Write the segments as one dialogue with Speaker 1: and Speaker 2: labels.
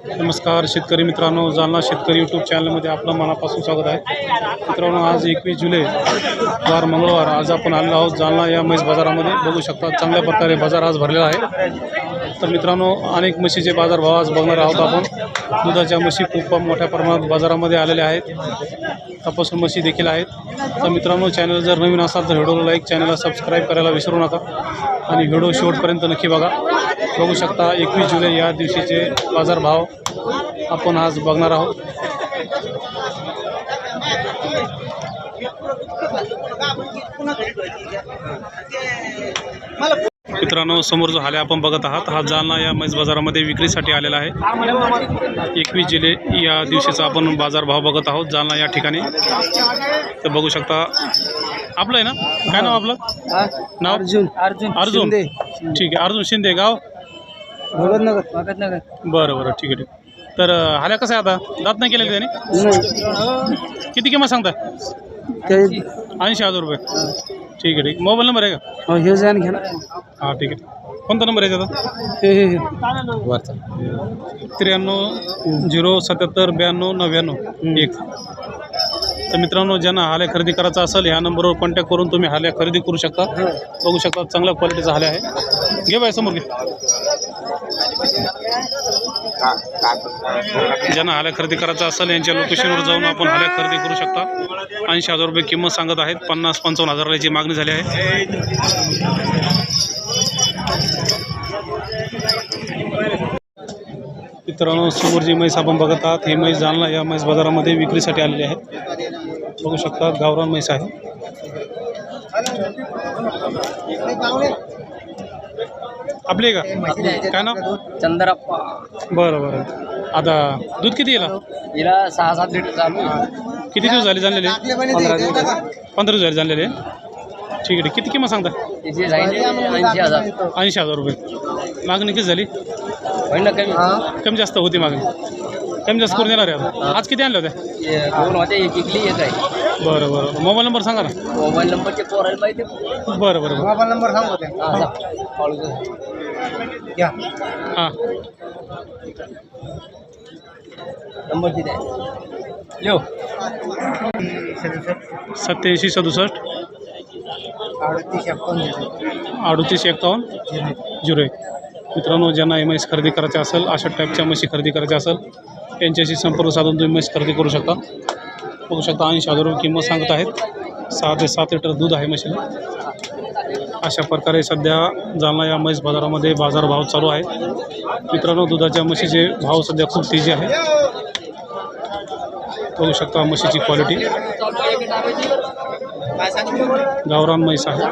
Speaker 1: नमस्कार शेतकरी मित्रांनो, जालना शेतकरी यूट्यूब चॅनलमध्ये आपलं मनापासून स्वागत आहे. मित्रांनो, आज 21 जुलै वार मंगळवार. आज आपण आलेलो आहोत जालना या म्हैस बाजारामध्ये. बघू शकता चांगल्या प्रकारे बाजार आज भरलेला आहे. तर मित्रांनो, अनेक म्हशीचे बाजारभाव आज बघणार आहोत आपण. दुधाच्या म्हशी खूप मोठ्या प्रमाणात बाजारामध्ये आलेल्या आहेत. तपासून म्हशी देखील आहेत. तर मित्रांनो, चॅनल जर नवीन असाल तर व्हिडिओला लाईक, चॅनलला सबस्क्राईब करायला विसरू नका आणि व्हिडिओ शेवटपर्यंत नक्की बघा. बघू शकता 21 जुलै या दिवशीचे बाजारभाव आपण आज बघणार आहोत. मित्रांनो, समोर जो हाल्या आपण बघत आहात हा जालना या म्हैस बाजारामध्ये विक्रीसाठी आलेला आहे. 21 जुलै या दिवशीचा आपण बाजारभाव बघत आहोत जालना या ठिकाणी. तर बघू शकता. आपलं आहे ना, काय नाव आपलं? नाव अर्जुन. ठीक आहे, अर्जुन शिंदे. गाव
Speaker 2: भगतनगर.
Speaker 1: बरं बरं, ठीक आहे ठीक. तर हाल्या कसं आहे आता? दात नाही केलेले त्याने? किती किंमत सांगता? 80,000 रुपये. ठीक आहे ठीक. मोबाईल नंबर आहे का? हां ठीक आहे. कोणता नंबर आहे त्याचा? 93 077 92 99 1. तर मित्रांनो, ज्यांना हाल्या खरेदी करायचा असेल ह्या नंबरवर कॉन्टॅक्ट करून तुम्ही हाल्या खरेदी करू शकता. बघू शकता चांगल्या क्वालिटीचा हाल्या आहे. घे बाय समोर घे. ज्यांना हाल्या खरेदी करायचा असेल यांच्या लोकेशनवर जाऊन आपण हाल्या खरेदी करू शकता. 80,000 रुपये किंमत सांगत आहेत. 50-55 हजाराची मागणी झाली आहे. मित्रांनो, समोर जी म्हैस आपण बघत आहात ही म्हैस जालना या म्हैस बाजारामध्ये विक्रीसाठी आलेली आहे. बघू शकता गावरान म्हैस आहे. आपली का? काय नाव?
Speaker 2: चंद्रप्पा.
Speaker 1: बरं बरं. आता दूध किती येईल?
Speaker 2: हिला 6-7 लिटर चालू.
Speaker 1: किती दिवस झाले जाणलेले?
Speaker 2: 15 दिवस.
Speaker 1: 15 दिवस झाले जाणलेले. ठीक आहे. किती किंमत सांगता?
Speaker 2: 80,000.
Speaker 1: 80,000 रुपये. मागणी किती झाली? कमी जास्त होती मागणी. कमी जास्त करून देणार आहे आता. आज किती आणल्या होत्या?
Speaker 2: 2 होते, एक इकली एक आहे.
Speaker 1: बरं बरं. मोबाईल नंबर सांगा ना.
Speaker 2: मोबाईल नंबरचे पोरायला पाहिजे.
Speaker 1: बरं बरं.
Speaker 2: मोबाईल नंबर सांगतो.
Speaker 1: हां,
Speaker 2: नंबर किती आहे? यो
Speaker 1: 87 67 38 51 01. मित्रांनो, ज्यांना ही म्हैस खरेदी करायची असेल, अशा टाईपच्या म्हशी खरेदी करायच्या असेल यांच्याशी संपर्क साधून तुम्ही म्हैस खरेदी करू शकता. बघू शकता 80,000 रुपये किंमत सांगत आहेत. 6 ते 7 लिटर दूध आहे म्हशीला. अशा प्रकारे सध्या जालना या म्हैस बाजारामध्ये बाजारभाव चालू आहे. मित्रांनो, दुधाच्या म्हशीचे भाव सध्या खूप तेजी आहे. बघू शकता म्हशीची क्वालिटी. गावरान म्हैस आहे.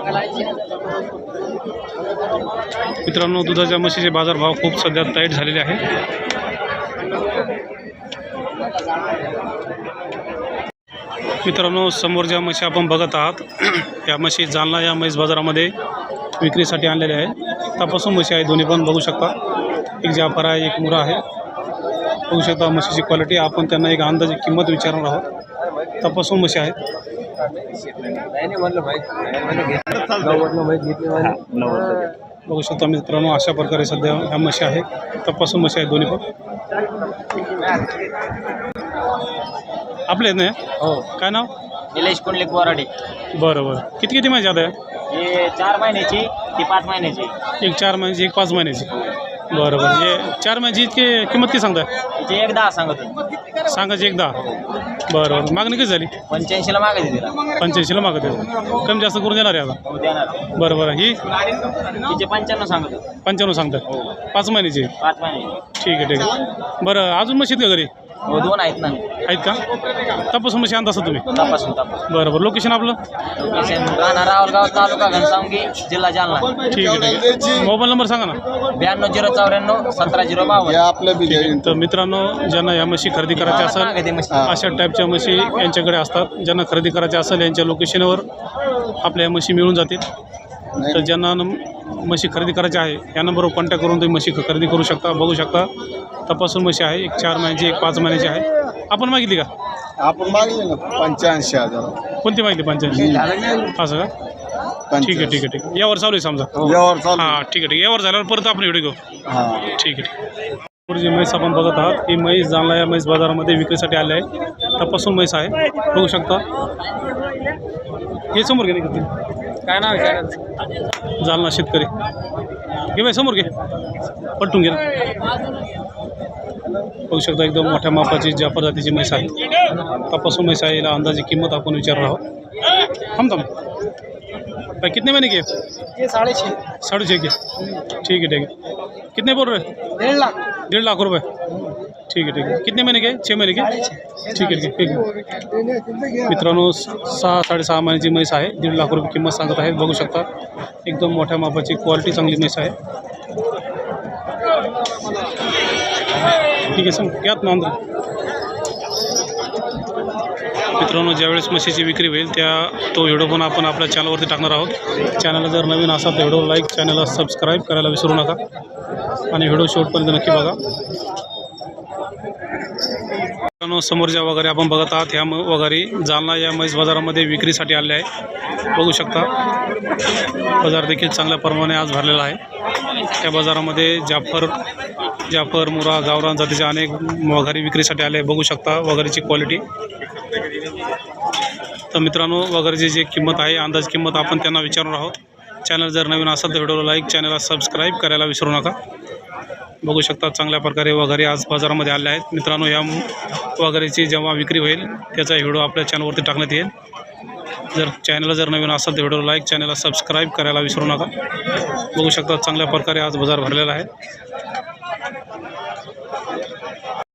Speaker 1: मित्रांनो, दुधाच्या म्हशीचे बाजारभाव खूप सध्या टाईट झालेले आहे. मित्रांनो, समोर ज्या म्हशी आपण बघत आहात त्या म्हशी जालना या म्हैस बाजारामध्ये विक्रीसाठी आणलेल्या आहे. तपासून म्हशी आहे दोन्ही पण. बघू शकता एक जाफर आहे, एक मुरा आहे. बघू शकता म्हशीची क्वालिटी. आपण त्यांना एक अंदाजे किंमत विचारणार आहोत. तपासून म्हशी आहेत. बघू शकता मित्रांनो, अशा प्रकारे सध्या ह्या म्हशी आहेत. तपासून म्हशी आहेत दोन्ही पण. आपले आहेत ना?
Speaker 2: हो.
Speaker 1: काय नाव?
Speaker 2: निलेश कुंडलिक बोराडे.
Speaker 1: बरं बरं. किती किती महिन्याची आता आहे?
Speaker 2: हे 4 महिन्याची, ती 5 महिन्याची.
Speaker 1: एक 4 महिन्याची, एक 5 महिन्याची. बरं बरं. हे 4 महिन्याची इतकी किंमत किती सांगताय?
Speaker 2: तिची 1,10 सांगतो.
Speaker 1: सांगायची 1,10. बरं बरं. मागणी किती झाली?
Speaker 2: 85ला मागायची तिला.
Speaker 1: 85ला मागत आहे. कमी जास्त करून देणार आहे आता?
Speaker 2: हो, देणार.
Speaker 1: बरं बरं. ही
Speaker 2: तिचे 95 सांगतो.
Speaker 1: 95 सांगताय. 5 महिन्याची.
Speaker 2: 5 महिन्याची.
Speaker 1: ठीक आहे ठीक आहे. बरं, अजून म्हशी आहेत का घरी?
Speaker 2: हो, 2 आहेत ना.
Speaker 1: आहेत का? तपासून म्हशी आणता असं तुम्ही?
Speaker 2: तपासून.
Speaker 1: बरं बरं. लोकेशन आपलं?
Speaker 2: लोकेशन राहणार रावलगाव, तालुका घनसावंगी, जिल्हा जालना.
Speaker 1: ठीक आहे ठीक आहे. मोबाईल नंबर सांगा ना.
Speaker 2: 92 094 17
Speaker 1: तर मित्रांनो, ज्यांना या म्हशी खरेदी करायच्या असेल अशा टाईपच्या म्हशी यांच्याकडे असतात. ज्यांना खरेदी करायच्या असेल यांच्या लोकेशनवर आपल्या म्हशी मिळून जातील. तर ज्यांना म्हशी खरेदी करायची आहे या नंबरवर कॉन्टॅक्ट करून तुम्ही म्हशी खरेदी करू शकता. बघू शकता तपासून म्हशी आहे. एक 4 महिन्याची, एक 5 महिन्याची आहे. आपण मागितली का?
Speaker 3: आपण मागले ना 85,000.
Speaker 1: कोणती मागितली? 85. असं का? ठीक आहे ठीक आहे ठीक आहे. यावर चालू आहे समजा.
Speaker 3: यावर चालू.
Speaker 1: हां ठीक आहे ठीक आहे. यावर झाल्यावर परत आपण व्हिडिओ घेऊ.
Speaker 3: हां
Speaker 1: ठीक आहे ठीक आहे. जी म्हैस आपण बघत आहात ही म्हैस जालना या म्हैस बाजारामध्ये विक्रीसाठी आले आहे. तपासून म्हैस आहे, बघू शकता. हे समोर घे नाही
Speaker 2: काय नाव आहे?
Speaker 1: जालना शेतकरी. घे बाई समोर घे, पलटून घे ना. बघू शकता एकदम मोठ्या मापाची जाफर जातीची म्हैस आहे. तपासून म्हैस आहे. याला अंदाजी किंमत आपण विचारणार आहोत. थांब भाई कितने महीने के?
Speaker 2: ये 6.5
Speaker 1: 6.5 के. ठीक है. कितने बोल रहे?
Speaker 2: 1.5 लाख.
Speaker 1: 1.5 लाख रुपये. ठीक है. कितने महीने के? 6 महीने के. ठीक आहे. मित्रांनो 6-6.5 महिन्याची म्हैस आहे. 1.5 लाख रुपये किंमत सांगत आहे. बघू शकता एकदम मोठ्या मापाची क्वालिटी चांगली म्हैस आहे. ठीक आहे सांग घ्यात ना अंदर. मित्रांनो ज्यावेळेस म्हशीची विक्री होईल तो व्हिडिओ पण आपण आपल्या चॅनलवरती टाकणार आहोत. चॅनलला जर नवीन असाल तर व्हिडिओ लाईक, चॅनलला सबस्क्राईब करायला विसरू नका आणि व्हिडिओ शेवटपर्यंत नक्की बघा. मित्रांनो समोर ज्या वगैरे आपण बघत आहात ह्या वगैरे जालना या म्हैस बाजारामध्ये विक्रीसाठी आले आहे. बघू शकता बाजार देखील चांगल्या प्रमाणे आज भरलेला आहे. त्या बाजारामध्ये जाफर, मुरा, गावरान जातीचे अनेक वगैरे विक्रीसाठी आले. बघू शकता वगैरेची क्वालिटी. तर मित्रांनो वगैरेची जी किंमत आहे अंदाज किंमत आपण त्यांना विचारणार आहोत. चॅनल जर नवीन असेल तर व्हिडिओला लाईक, चॅनलला सबस्क्राईब करायला विसरू नका. बघू शकता चांगल्या प्रकारे वगैरे आज बाजारामध्ये आले आहेत. मित्रांनो या वगैरेची जेव्हा विक्री होईल त्याचा व्हिडिओ आपल्या चॅनलवरती टाकण्यात येईल. चॅनलला जर नवीन असेल तर व्हिडिओला लाईक, चॅनलला सबस्क्राईब करायला विसरू नका. बघू शकता चांगल्या प्रकारे आज बाजार भरलेला आहे.